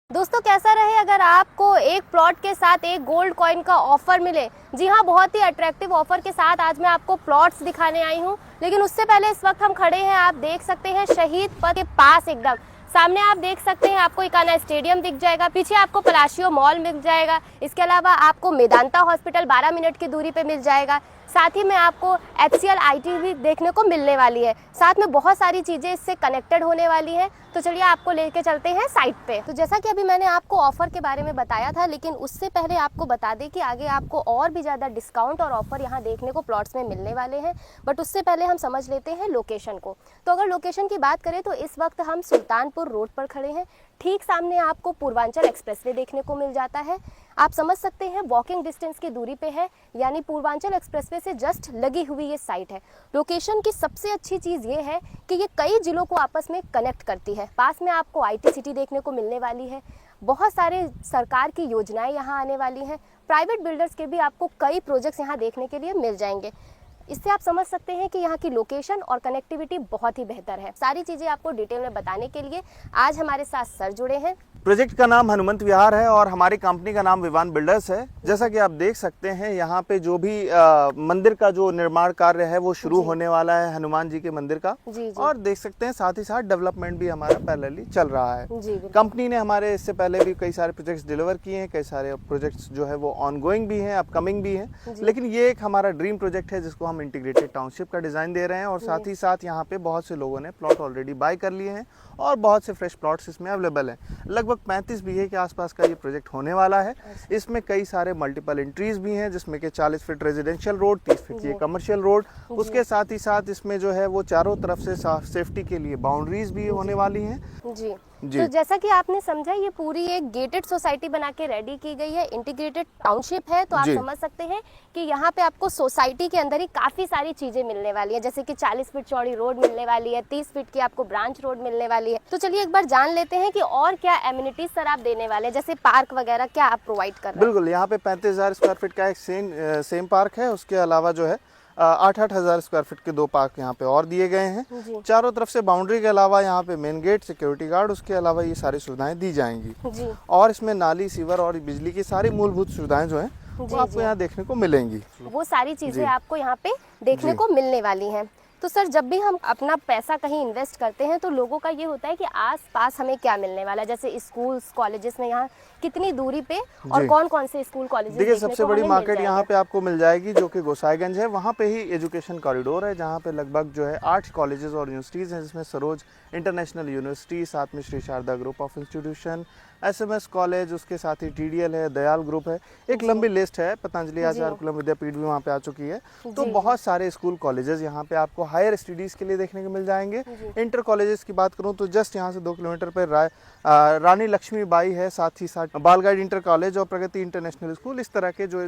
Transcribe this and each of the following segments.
दोस्तों कैसा रहे अगर आपको एक प्लॉट के साथ एक गोल्ड कॉइन का ऑफर मिले। जी हाँ, बहुत ही अट्रैक्टिव ऑफर के साथ आज मैं आपको प्लॉट्स दिखाने आई हूँ। लेकिन उससे पहले इस वक्त हम खड़े हैं, आप देख सकते हैं शहीद पथ के पास एकदम सामने आप देख सकते हैं आपको इकाना स्टेडियम दिख जाएगा, पीछे आपको पलाशियो मॉल मिल जाएगा। इसके अलावा आपको मेदांता हॉस्पिटल 12 मिनट की दूरी पे मिल जाएगा। साथ ही में आपको HCL IT भी देखने को मिलने वाली है। साथ में बहुत सारी चीज़ें इससे कनेक्टेड होने वाली हैं। तो चलिए आपको लेके चलते हैं साइट पे। तो जैसा कि अभी मैंने आपको ऑफर के बारे में बताया था, लेकिन उससे पहले आपको बता दें कि आगे आपको और भी ज़्यादा डिस्काउंट और ऑफर यहाँ देखने को प्लॉट्स में मिलने वाले हैं। बट उससे पहले हम समझ लेते हैं लोकेशन को। तो अगर लोकेशन की बात करें तो इस वक्त हम सुल्तानपुर रोड पर खड़े हैं। ठीक सामने आपको पूर्वांचल एक्सप्रेसवे देखने को मिल जाता है। आप समझ सकते हैं वॉकिंग डिस्टेंस की दूरी पे है, यानी पूर्वांचल एक्सप्रेसवे से जस्ट लगी हुई ये साइट है। लोकेशन की सबसे अच्छी चीज़ ये है कि ये कई जिलों को आपस में कनेक्ट करती है। पास में आपको IT सिटी देखने को मिलने वाली है। बहुत सारे सरकार की योजनाएं यहाँ आने वाली हैं। प्राइवेट बिल्डर्स के भी आपको कई प्रोजेक्ट्स यहाँ देखने के लिए मिल जाएंगे। इससे आप समझ सकते हैं कि यहाँ की लोकेशन और कनेक्टिविटी बहुत ही बेहतर है। सारी चीज़ें आपको डिटेल में बताने के लिए आज हमारे साथ सर जुड़े हैं। प्रोजेक्ट का नाम हनुमंत विहार है और हमारी कंपनी का नाम विवान बिल्डर्स है। जैसा कि आप देख सकते हैं यहाँ पे जो भी मंदिर का जो निर्माण कार्य है वो शुरू होने वाला है, हनुमान जी के मंदिर का। जी। और देख सकते हैं साथ ही साथ डेवलपमेंट भी हमारा पैरेलली चल रहा है। कंपनी ने हमारे इससे पहले भी कई सारे प्रोजेक्ट्स डिलीवर किए हैं, कई सारे प्रोजेक्ट्स जो है वो ऑनगोइंग भी हैं, अपकमिंग भी हैं। लेकिन ये एक हमारा ड्रीम प्रोजेक्ट है जिसको हम इंटीग्रेटेड टाउनशिप का डिजाइन दे रहे हैं। और साथ ही साथ यहाँ पे बहुत से लोगों ने प्लॉट ऑलरेडी बाय कर लिए हैं और बहुत से फ्रेश प्लॉट्स इसमें अवेलेबल हैं। लगभग 35 बीघे के आसपास का ये प्रोजेक्ट होने वाला है। इसमें कई सारे मल्टीपल एंट्रीज भी हैं, जिसमें कि 40 फीट रेजिडेंशियल रोड, 30 फीट की कमर्शियल रोड। उसके साथ ही साथ इसमें जो है वो चारों तरफ से सेफ्टी के लिए बाउंड्रीज भी होने वाली हैं। जी। तो जैसा कि आपने समझा, ये पूरी एक गेटेड सोसाइटी बना के रेडी की गई है, इंटीग्रेटेड टाउनशिप है। तो आप समझ सकते हैं कि यहाँ पे आपको सोसाइटी के अंदर ही काफी सारी चीजें मिलने वाली है, जैसे कि 40 फीट चौड़ी रोड मिलने वाली है, 30 फीट की आपको ब्रांच रोड मिलने वाली है। तो चलिए एक बार जान लेते हैं कि और क्या एमिनिटीज सर आप देने वाले हैं, जैसे पार्क वगैरह क्या आप प्रोवाइड कर रहे हैं। बिल्कुल, यहाँ पे 35,000 स्क्वायर फीट का एक सेम पार्क है। उसके अलावा जो है 8-8 हज़ार स्क्वायर फीट के 2 पार्क यहाँ पे और दिए गए हैं। चारों तरफ से बाउंड्री के अलावा यहाँ पे मेन गेट, सिक्योरिटी गार्ड, उसके अलावा ये सारी सुविधाएं दी जाएंगी। और इसमें नाली, सीवर और बिजली की सारी मूलभूत सुविधाएं जो हैं वो आपको यहाँ देखने को मिलेंगी। वो सारी चीजें आपको यहाँ पे देखने को मिलने वाली हैं। तो सर, जब भी हम अपना पैसा कहीं इन्वेस्ट करते हैं तो लोगों का ये होता है कि आस-पास हमें क्या मिलने वाला है, जैसे स्कूल्स, कॉलेजेस में यहाँ कितनी दूरी पे और कौन-कौन से स्कूल, कॉलेजेस देखिए, सबसे बड़ी मार्केट यहाँ पे आपको मिल जाएगी जो कि गोसाईगंज है। वहाँ पे ही एजुकेशन कॉरिडोर है, जहाँ पे लगभग जो है 8 कॉलेजेस और यूनिवर्सिटीज़ हैं, जिसमें सरोज इंटरनेशनल यूनिवर्सिटी, साथ में Shri Sharda group of institution, SMS college, उसके साथ ही TDL है, दयाल ग्रुप है, एक लंबी लिस्ट है। पतंजलि आचार्य कुलम विद्यापीठ भी वहाँ पे आ चुकी है। तो बहुत सारे स्कूल, कॉलेजेस यहाँ पे आपको हायर स्टडीज़ के लिए देखने को मिल जाएंगे। इंटर कॉलेजेस की बात करूँ तो जस्ट यहाँ से 2 किलोमीटर पर रानी लक्ष्मीबाई है, साथ ही साथ बाल गाइड इंटर कॉलेज और प्रगति इंटरनेशनल स्कूल। इस तरह के जो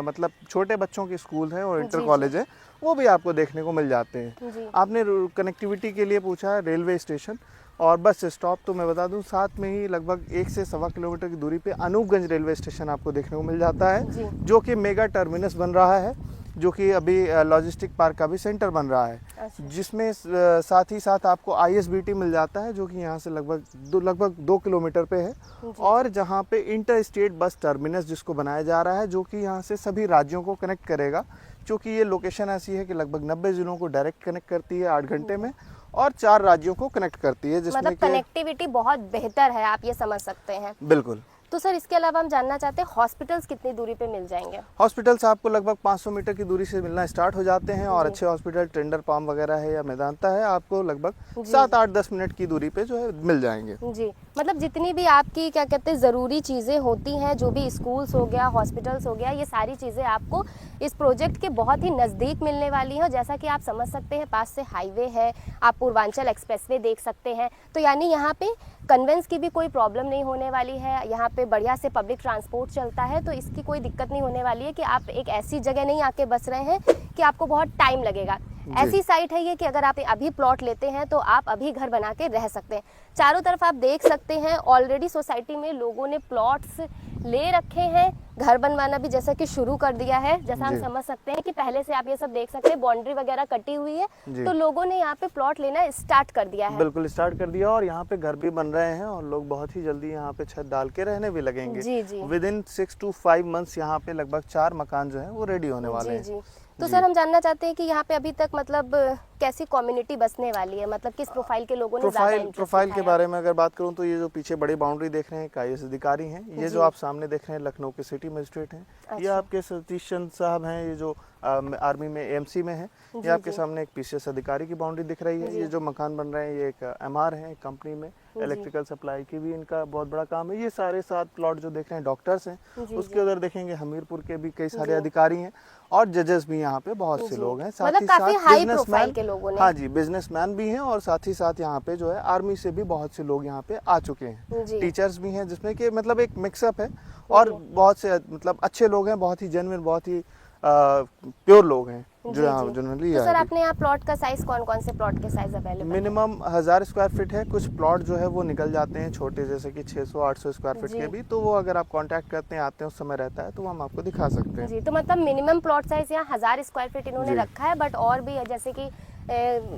मतलब छोटे बच्चों के स्कूल हैं और इंटर कॉलेज है, वो भी आपको देखने को मिल जाते हैं। आपने कनेक्टिविटी के लिए पूछा, रेलवे स्टेशन और बस स्टॉप, तो मैं बता दूं साथ में ही लगभग 1 से सवा किलोमीटर की दूरी पे अनूपगंज रेलवे स्टेशन आपको देखने को मिल जाता है, जो कि मेगा टर्मिनस बन रहा है, जो कि अभी लॉजिस्टिक पार्क का भी सेंटर बन रहा है। जिसमें साथ ही साथ आपको ISBT मिल जाता है, जो कि यहाँ से लगभग 2 किलोमीटर पे है। और जहाँ पे इंटर स्टेट बस टर्मिनस जिसको बनाया जा रहा है, जो कि यहाँ से सभी राज्यों को कनेक्ट करेगा, क्योंकि ये लोकेशन ऐसी है कि लगभग 90 जिलों को डायरेक्ट कनेक्ट करती है 8 घंटे में और 4 राज्यों को कनेक्ट करती है, जिसमें मतलब कनेक्टिविटी बहुत बेहतर है, आप ये समझ सकते हैं। बिल्कुल। तो सर, इसके अलावा हम जानना चाहते हैं हॉस्पिटल्स कितनी दूरी पे मिल जाएंगे। हॉस्पिटल्स आपको लगभग 500 मीटर की दूरी से मिलना स्टार्ट हो जाते हैं। और अच्छे हॉस्पिटल टेंडर पाम वगैरह है या मेदांता है, आपको लगभग 7-8-10 मिनट की दूरी पे जो है मिल जाएंगे। जी, मतलब जितनी भी आपकी क्या कहते हैं ज़रूरी चीज़ें होती हैं, जो भी स्कूल्स हो गया, हॉस्पिटल्स हो गया, ये सारी चीज़ें आपको इस प्रोजेक्ट के बहुत ही नज़दीक मिलने वाली हैं। और जैसा कि आप समझ सकते हैं, पास से हाईवे है, आप पूर्वांचल एक्सप्रेसवे देख सकते हैं। तो यानी यहाँ पे कन्वेंस की भी कोई प्रॉब्लम नहीं होने वाली है। यहाँ पे बढ़िया से पब्लिक ट्रांसपोर्ट चलता है, तो इसकी कोई दिक्कत नहीं होने वाली है कि आप एक ऐसी जगह नहीं आके बस रहे हैं कि आपको बहुत टाइम लगेगा। ऐसी साइट है ये कि अगर आप अभी प्लॉट लेते हैं तो आप अभी घर बना के रह सकते हैं। चारों तरफ आप देख सकते हैं ऑलरेडी सोसाइटी में लोगों ने प्लॉट्स ले रखे हैं, घर बनवाना भी जैसा कि शुरू कर दिया है। जैसा हम जी। समझ सकते हैं कि पहले से आप ये सब देख सकते हैं, बाउंड्री वगैरह कटी हुई है, जी। तो लोगों ने यहाँ पे प्लॉट लेना स्टार्ट कर दिया है। बिल्कुल स्टार्ट कर दिया और यहाँ पे घर भी बन रहे हैं और लोग बहुत ही जल्दी यहाँ पे छत डाल के रहने भी लगेंगे। जी जी विद इन 6 to 5 मंथ्स यहाँ पे लगभग 4 मकान जो है वो रेडी होने वाले जी हैं। जी। तो जी। सर हम जानना चाहते हैं कि यहाँ पे अभी तक मतलब कैसी कम्युनिटी बसने वाली है, मतलब किस प्रोफाइल के लोगों ने ज्यादा इंटरेस्ट प्रोफाइल के दिखाया? बारे में अगर बात करूं तो ये जो पीछे बड़ी बाउंड्री देख रहे हैं IAS अधिकारी हैं। ये जी। जो आप सामने देख रहे हैं लखनऊ के सिटी मजिस्ट्रेट हैं। ये अच्छा। आपके सतीश चंद्र साहब हैं, ये जो आर्मी में AMC में है। ये जी, आपके जी। सामने एक PCS अधिकारी की बाउंड्री दिख रही है। जी। ये जो मकान बन रहे हैं ये एक MR है, एक कंपनी में इलेक्ट्रिकल सप्लाई की भी इनका बहुत बड़ा काम है। ये सारे 7 प्लॉट जो देख रहे हैं डॉक्टर्स हैं। जी, उसके जी। उधर देखेंगे हमीरपुर के भी कई सारे जी। अधिकारी हैं और जजेस भी यहाँ पे बहुत से जी। लोग हैं। मतलब काफी हाई प्रोफाइल के लोगों ने। हाँ जी, बिजनेसमैन भी हैं और साथ ही साथ यहाँ पे जो है आर्मी से भी बहुत से लोग यहाँ पे आ चुके हैं। जी। टीचर्स भी हैं जिसमें कि मतलब एक मिक्सअप है और बहुत से मतलब अच्छे लोग हैं, बहुत ही जेन्युइन, बहुत ही प्योर लोग हैं जो जी, यहाँ जी। जनरली तो सर आपने यहाँ प्लॉट का साइज कौन कौन से प्लॉट के साइज अवेलेबल है? मिनिमम 1000 स्क्वायर फीट है। कुछ प्लॉट जो है वो निकल जाते हैं छोटे, जैसे कि 600-800 स्क्वायर फीट जी। के भी, तो वो अगर आप कांटेक्ट करते हैं, आते हैं, उस समय रहता है तो वो हम आपको दिखा सकते हैं। जी, तो मतलब मिनिमम प्लॉट साइज यहाँ 1000 स्क्वायर फीट इन्होंने जी। रखा है, बट और भी है जैसे कि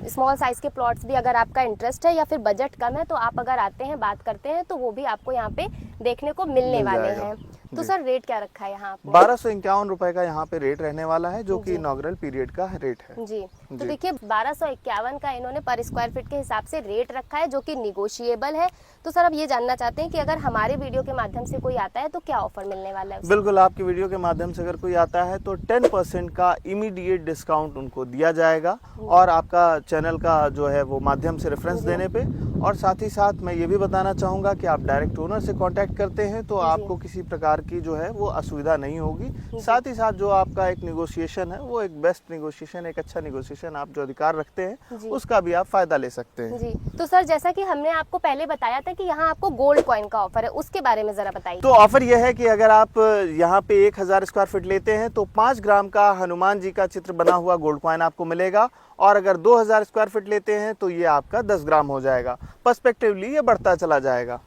स्मॉल साइज के प्लॉट्स भी, अगर आपका इंटरेस्ट है या फिर बजट कम है तो आप अगर आते हैं बात करते हैं तो वो भी आपको यहाँ पे देखने को मिलने मिल वाले जाएगा। हैं। तो जी। सर रेट क्या रखा है यहाँ आपने? 1251 रुपए का यहाँ पे रेट रहने वाला है, जो कि जी। इनॉग्रल पीरियड का रेट है। जी, तो जी। देखिए 1251 का इन्होंने पर स्क्वायर फीट के हिसाब से रेट रखा है, जो कि निगोशिएबल है। तो सर अब ये जानना चाहते हैं कि अगर हमारे वीडियो के माध्यम से कोई आता है तो क्या ऑफर मिलने वाला है उसे? बिल्कुल, आपकी वीडियो के माध्यम से अगर कोई आता है तो 10% का इमीडिएट डिस्काउंट उनको दिया जाएगा और आपका चैनल का जो है वो माध्यम से रेफरेंस देने पे। और साथ ही साथ मैं ये भी बताना चाहूँगा कि आप डायरेक्ट ओनर से कांटेक्ट करते हैं तो आपको किसी प्रकार की जो है वो असुविधा नहीं होगी। साथ ही साथ जो आपका एक निगोशिएशन है वो एक बेस्ट निगोशिएशन, एक अच्छा निगोशिएशन आप जो अधिकार रखते हैं जी। उसका भी आप फायदा ले सकते हैं। जी, तो सर जैसा कि हमने आपको पहले बताया था कि यहाँ आपको गोल्ड कॉइन का ऑफर है, उसके बारे में जरा बताइए। तो ऑफर यह है कि अगर आप यहाँ पे 1000 स्क्वायर फीट लेते हैं तो 5 ग्राम का हनुमान जी का चित्र बना हुआ गोल्ड कॉइन आपको मिलेगा और अगर 2000 स्क्वायर फीट लेते हैं तो ये आपका 10 ग्राम हो जाएगा। पर्सपेक्टिवली ये बढ़ता चला जाएगा।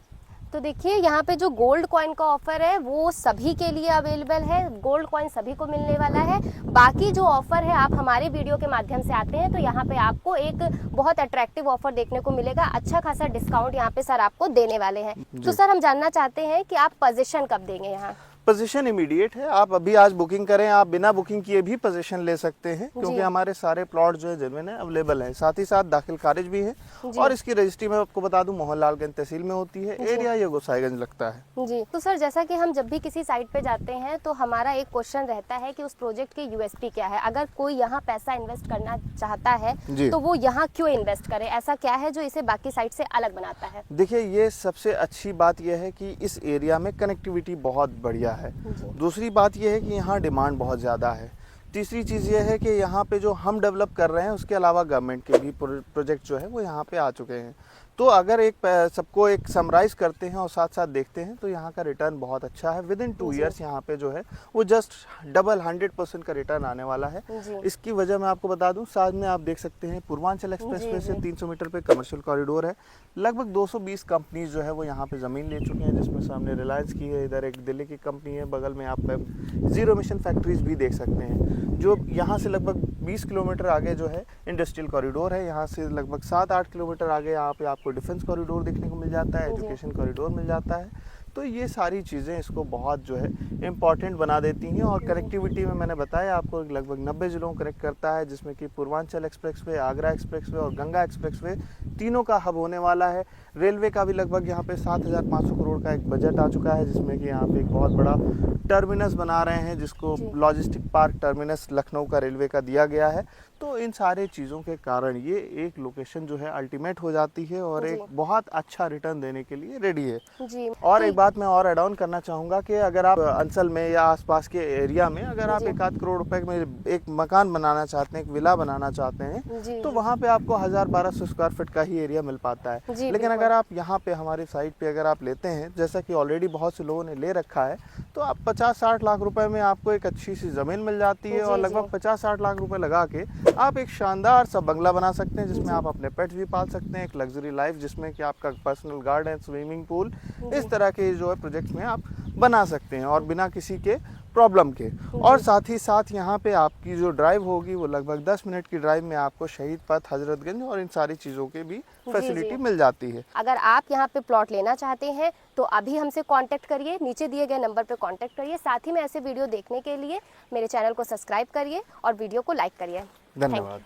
तो देखिए यहाँ पे जो गोल्ड कॉइन का ऑफर है वो सभी के लिए अवेलेबल है, गोल्ड कॉइन सभी को मिलने वाला है। बाकी जो ऑफर है, आप हमारे वीडियो के माध्यम से आते हैं तो यहाँ पे आपको एक बहुत अट्रैक्टिव ऑफर देखने को मिलेगा, अच्छा खासा डिस्काउंट यहाँ पे सर आपको देने वाले हैं। तो सर हम जानना चाहते हैं कि आप पोजीशन कब देंगे यहाँ? पोजीशन इमीडिएट है, आप अभी आज बुकिंग करें, आप बिना बुकिंग किए भी पोजीशन ले सकते हैं क्योंकि हमारे सारे प्लॉट जो है जेन्युइन है, अवेलेबल है। साथ ही साथ दाखिल खारिज भी है और इसकी रजिस्ट्री में आपको बता दूं मोहनलालगंज तहसील में होती है, एरिया ये गोसाईगंज लगता है। जी, तो सर जैसा कि हम जब भी किसी साइट पे जाते हैं तो हमारा एक क्वेश्चन रहता है कि उस प्रोजेक्ट की USP क्या है। अगर कोई यहाँ पैसा इन्वेस्ट करना चाहता है जी। तो वो यहाँ क्यों इन्वेस्ट करे, ऐसा क्या है जो इसे बाकी साइट से अलग बनाता है? देखिए, ये सबसे अच्छी बात यह है कि इस एरिया में कनेक्टिविटी बहुत बढ़िया है। दूसरी बात यह है कि यहाँ डिमांड बहुत ज़्यादा है। तीसरी चीज़ ये है कि यहाँ पे जो हम डेवलप कर रहे हैं उसके अलावा गवर्नमेंट के भी प्रोजेक्ट जो है वो यहाँ पे आ चुके हैं। तो अगर सबको एक समराइज करते हैं और साथ साथ देखते हैं तो यहाँ का रिटर्न बहुत अच्छा है। विद इन 2 ईयर्स यहाँ पे जो है वो जस्ट डबल 100% का रिटर्न आने वाला है। इसकी वजह मैं आपको बता दूं, साथ में आप देख सकते हैं पूर्वांचल एक्सप्रेसवे से 300 मीटर पे कमर्शियल कॉरिडोर है। लगभग 220 कंपनीज जो है वो यहाँ पे ज़मीन ले चुके हैं, जिसमें सामने रिलायंस की है, इधर एक दिल्ली की कंपनी है, बगल में आप जीरो एमिशन फैक्ट्रीज भी देख सकते हैं। जो यहाँ से लगभग 20 किलोमीटर आगे जो है इंडस्ट्रियल कॉरिडोर है। यहाँ से लगभग 7-8 किलोमीटर आगे यहाँ पे आपको डिफेंस कॉरिडोर देखने को मिल जाता है, एजुकेशन कॉरिडोर मिल जाता है। तो ये सारी चीज़ें इसको बहुत जो है इम्पॉर्टेंट बना देती हैं। और कनेक्टिविटी में मैंने बताया आपको लगभग 90 ज़िलों को कनेक्ट करता है, जिसमें कि पूर्वांचल एक्सप्रेसवे, आगरा एक्सप्रेसवे और गंगा एक्सप्रेसवे तीनों का हब होने वाला है। रेलवे का भी लगभग यहाँ पे 7,500 करोड़ का एक बजट आ चुका है, जिसमें कि यहाँ पे एक बहुत बड़ा टर्मिनस बना रहे हैं, जिसको लॉजिस्टिक पार्क टर्मिनस लखनऊ का रेलवे का दिया गया है। तो इन सारे चीज़ों के कारण ये एक लोकेशन जो है अल्टीमेट हो जाती है और एक बहुत अच्छा रिटर्न देने के लिए रेडी है। जी। और एक बात मैं और ऐड ऑन करना चाहूँगा कि अगर आप अंचल में या आसपास के एरिया में अगर आप 1-8 करोड़ रुपए में एक मकान बनाना चाहते हैं, एक विला बनाना चाहते हैं, तो वहाँ पे आपको 1000-1200 स्क्वायर फीट का ही एरिया मिल पाता है। लेकिन अगर आप यहाँ पे हमारी साइट पे अगर आप लेते हैं, जैसा कि ऑलरेडी बहुत से लोगों ने ले रखा है, तो आप 50-60 लाख रुपए में आपको एक अच्छी सी ज़मीन मिल जाती है और लगभग 50-60 लाख रुपए लगा के आप एक शानदार सा बंगला बना सकते हैं, जिसमें आप अपने पेट्स भी पाल सकते हैं, एक लग्जरी लाइफ जिसमें कि आपका पर्सनल गार्डन, स्विमिंग पूल, इस तरह के जो है प्रोजेक्ट्स में आप बना सकते हैं और बिना किसी के प्रॉब्लम के। और साथ ही साथ यहाँ पे आपकी जो ड्राइव होगी वो लगभग 10 मिनट की ड्राइव में आपको शहीद पथ, हजरतगंज और इन सारी चीज़ों के भी फैसिलिटी मिल जाती है। अगर आप यहाँ पे प्लॉट लेना चाहते हैं तो अभी हमसे कांटेक्ट करिए, नीचे दिए गए नंबर पे कांटेक्ट करिए। साथ ही में ऐसे वीडियो देखने के लिए मेरे चैनल को सब्सक्राइब करिए और वीडियो को लाइक करिए। धन्यवाद।